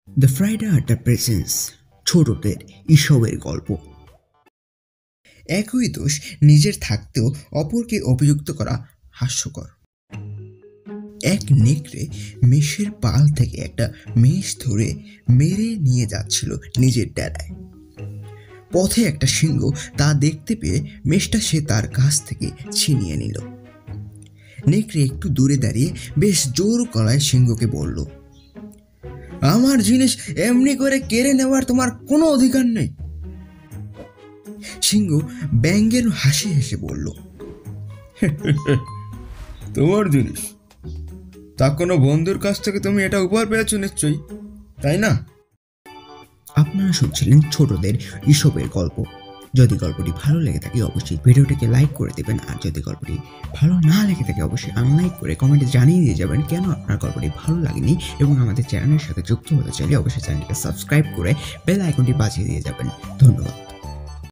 The Friday আড্ডা presence ছোটদের ঈশবের গল্প। একই দোষ নিজের থাকতেও অপরকে অভিযুক্ত করা হাস্যকর। এক নেকড়ে মেষের পাল থেকে একটা মেষ ধরে মেরে নিয়ে যাচ্ছিল নিজের ডেরায়। পথে একটা সিংহ তা দেখতে পেয়ে মেষটা সে তার কাছ থেকে ছিনিয়ে নিল। নেকড়ে একটু দূরে দাঁড়িয়ে বেশ জোর গলায় সিংহকে বলল, আমার জিনিস এমনি করে কেড়ে নেওয়ার তোমার কোনো অধিকার নেই। সিংহ ব্যঙ্গের হাসি হেসে বলল, তোমার জিনিস? তা কোনো বন্ধুর কাছ থেকে তুমি এটা উপহার পেয়েছো নিশ্চয়ই, তাই না? আপনারা শুনছিলেন ছোটদের ঈশবের গল্প। যদি গল্পটি ভালো লেগে থাকে অবশ্যই ভিডিওটিকে লাইক করে দেবেন, আর যদি গল্পটি ভালো না লেগে থাকে অবশ্যই আনলাইক করে কমেন্টে জানিয়ে দিয়ে যাবেন কেন আপনার গল্পটি ভালো লাগেনি, এবং আমাদের চ্যানেলের সাথে যুক্ত হতে চাইলে অবশ্যই চ্যানেলটিকে সাবস্ক্রাইব করে বেল আইকনটি বাজিয়ে দিয়ে যাবেন। ধন্যবাদ।